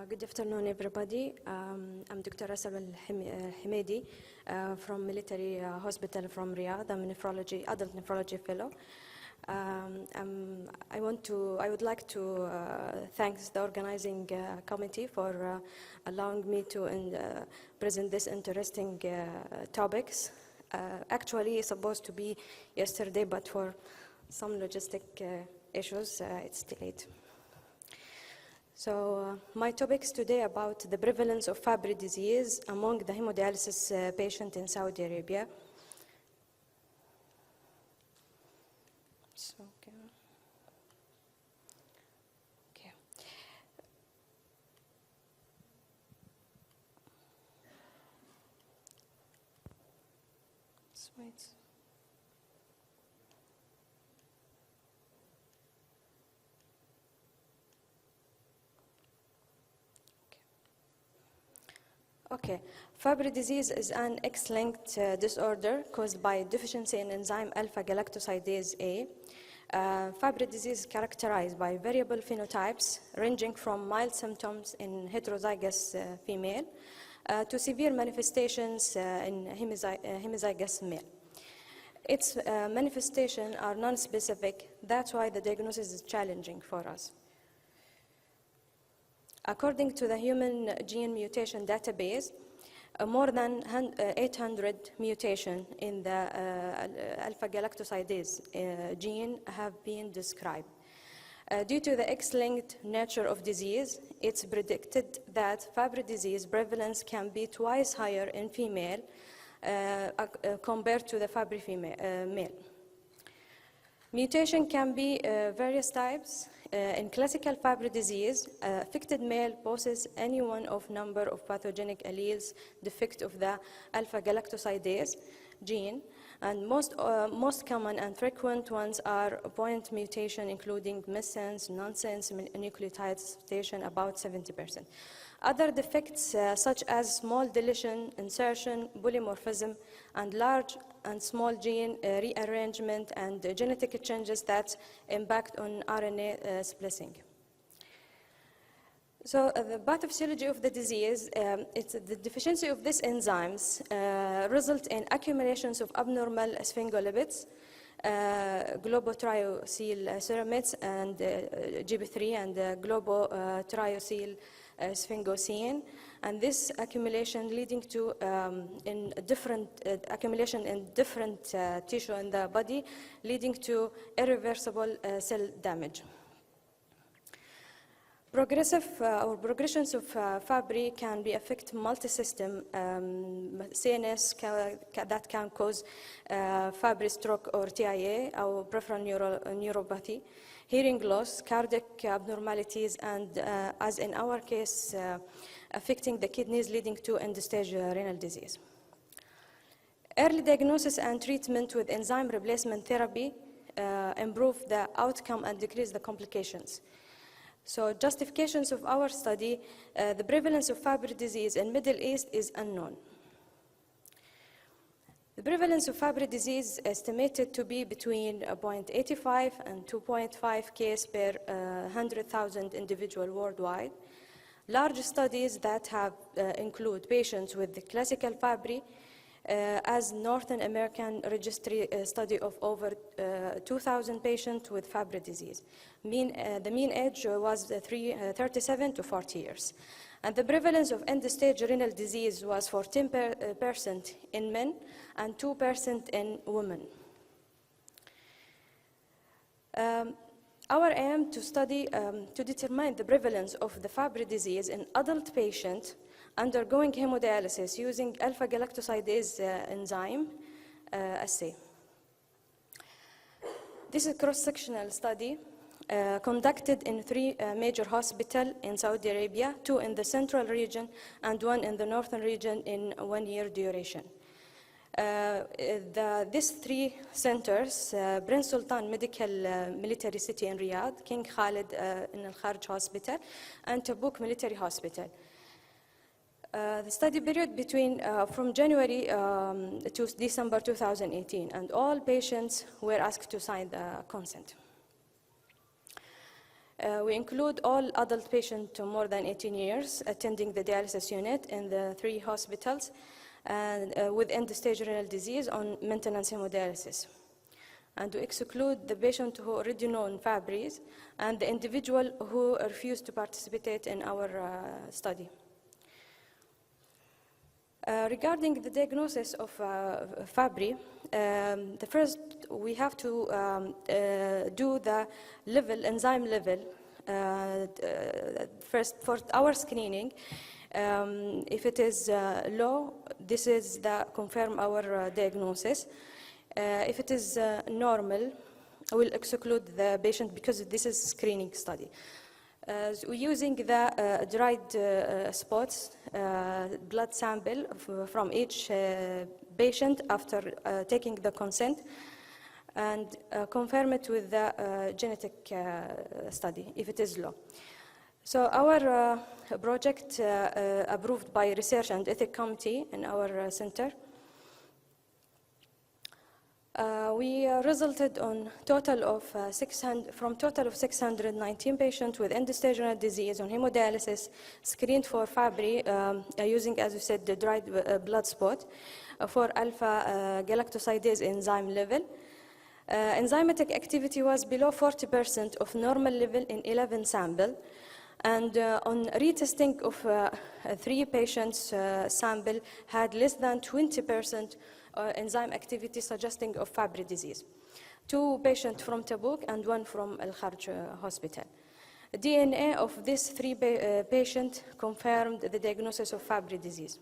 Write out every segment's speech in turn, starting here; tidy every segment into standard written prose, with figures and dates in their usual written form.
Good afternoon, everybody. I'm Dr. Salwa Alhemyadi from Military Hospital from Riyadh. I'm a adult nephrology fellow. I would like to thank the organizing committee for allowing me to present this interesting topics. Actually, it's supposed to be yesterday, but for some logistic issues, it's delayed. So my topic is today about the prevalence of Fabry disease among the hemodialysis patients in Saudi Arabia. So, okay. Let's wait. Okay, Fabry disease is an X-linked disorder caused by deficiency in enzyme alpha-galactosidase A. Fabry disease is characterized by variable phenotypes ranging from mild symptoms in heterozygous female to severe manifestations in homozygous male. Its manifestations are non-specific. That's why the diagnosis is challenging for us. According to the Human Gene Mutation Database, more than 800 mutations in the alpha-galactosidase gene have been described. Due to the X-linked nature of disease, it's predicted that Fabry disease prevalence can be twice higher in female compared to the Fabry male. Mutation can be various types. In classical Fabry disease, affected male possesses any one of number of pathogenic alleles defect of the alpha-galactosidase gene, and most common and frequent ones are point mutation, including missense, nonsense, nucleotide mutation, about 70%. Other defects such as small deletion, insertion, polymorphism, and large and small gene rearrangement and genetic changes that impact on RNA splicing. So the pathophysiology of the disease, it's the deficiency of these enzymes result in accumulations of abnormal sphingolipids, globotriacyl ceramides, and GB3 and globotriacyl sphingosine, and this accumulation leading to accumulation in different tissue in the body, leading to irreversible cell damage. Progressions of Fabry can be affect multi-system CNS that can cause Fabry stroke or TIA, or peripheral neuropathy, hearing loss, cardiac abnormalities, and as in our case, affecting the kidneys, leading to end-stage renal disease. Early diagnosis and treatment with enzyme replacement therapy improve the outcome and decrease the complications. So justifications of our study, the prevalence of Fabry disease in Middle East is unknown. The prevalence of Fabry disease is estimated to be between 0.85 and 2.5 cases per 100,000 individuals worldwide. Large studies that have include patients with the classical Fabry, as Northern American registry study of over 2,000 patients with Fabry disease. The mean age was 37 to 40 years. And the prevalence of end-stage renal disease was 14% in men and 2% in women. Our aim to study, to determine the prevalence of the Fabry disease in adult patients undergoing hemodialysis using alpha-galactosidase enzyme assay. This is a cross-sectional study conducted in 3 major hospitals in Saudi Arabia, 2 in the central region and 1 in the northern region in 1 year duration. These 3 centers, Prince Sultan Medical Military City in Riyadh, King Khalid in Al-Kharj Hospital, and Tabuk Military Hospital. The study period between from January to December 2018, and all patients were asked to sign the consent. We include all adult patients more than 18 years attending the dialysis unit in the 3 hospitals and with end-stage renal disease on maintenance hemodialysis. And we exclude the patient who already known Fabry and the individual who refused to participate in our study. Regarding the diagnosis of Fabry, the first we have to do the level, enzyme level, first for our screening. If it is low, this is the confirm our diagnosis. If it is normal, we'll exclude the patient because this is screening study. So we're using the dried spots, blood sample from each patient after taking the consent and confirm it with the genetic study if it is low. So our project approved by Research and Ethics Committee in our center. We resulted on total of 619 patients with end-stage renal disease on hemodialysis screened for Fabry using, as we said, the dried blood spot for alpha galactosidase enzyme level. Enzymatic activity was below 40% of normal level in 11 samples. And on retesting of 3 patients' sample had less than 20% enzyme activity suggesting of Fabry disease. 2 patients from Tabuk and 1 from Al Kharj hospital. DNA of these 3 patients confirmed the diagnosis of Fabry disease.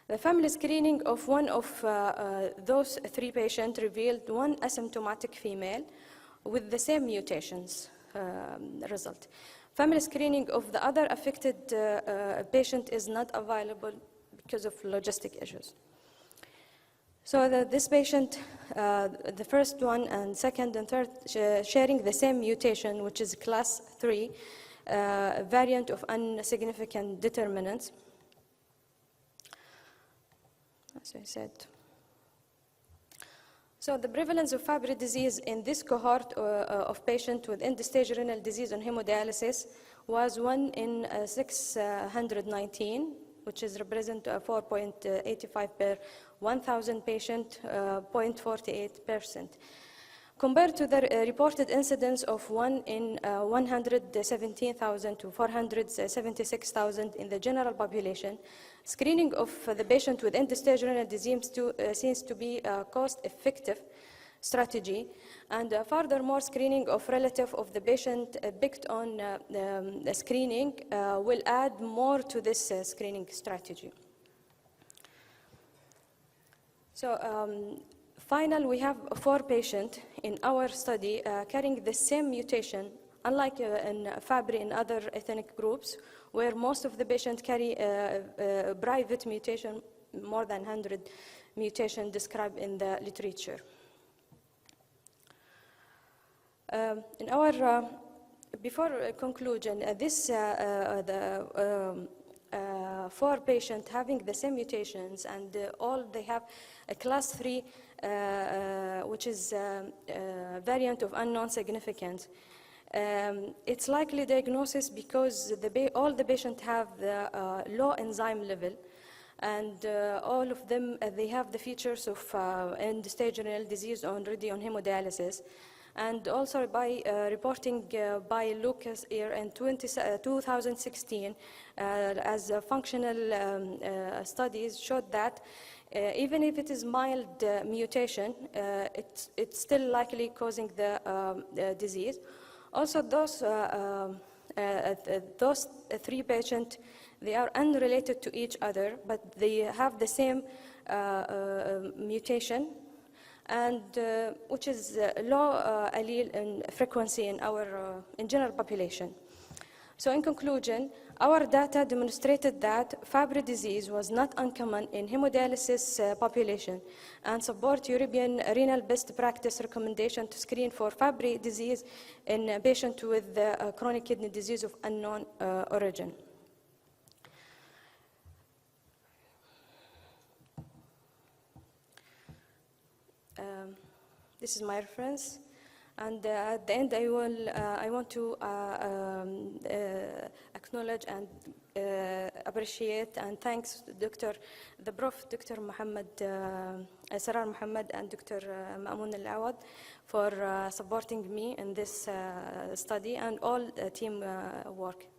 The family screening of one of those 3 patients revealed 1 asymptomatic female with the same mutations result. Family screening of the other affected patient is not available because of logistic issues. So this patient, the first one and second and third, sharing the same mutation, which is class 3, variant of insignificant determinants. As I said. So the prevalence of Fabry disease in this cohort of patients with end-stage renal disease on hemodialysis was 1 in 619, which is represent 4.85 per 1,000 patients, 0.48%. Compared to the reported incidence of 1 in 117,000 to 476,000 in the general population, screening of the patient with end-stage renal disease seems to be a cost-effective strategy, and furthermore, screening of relative of the patient picked on the screening will add more to this screening strategy. So, final, we have 4 patients in our study carrying the same mutation, unlike in Fabry and other ethnic groups, where most of the patients carry a private mutation, more than 100 mutations described in the literature. In our, before conclusion, this the 4 patients having the same mutations and all they have a class 3, which is variant of unknown significance. It's likely diagnosis because all the patients have the low enzyme level, and all of them they have the features of end-stage renal disease already on hemodialysis. And also by reporting by Lucas here in 2016, as functional studies showed that even if it is mild mutation, it's still likely causing the disease. Also, those 3 patients, they are unrelated to each other, but they have the same mutation, and which is low allele in frequency in our in general population. So in conclusion, our data demonstrated that Fabry disease was not uncommon in hemodialysis population and support European renal best practice recommendation to screen for Fabry disease in patients with chronic kidney disease of unknown origin. This is my reference. And at the end, I want to acknowledge and appreciate and thanks the Prof. Dr. Muhammad, Sarar Muhammad and Dr. Ma'moon Al-Awad for supporting me in this study and all team work.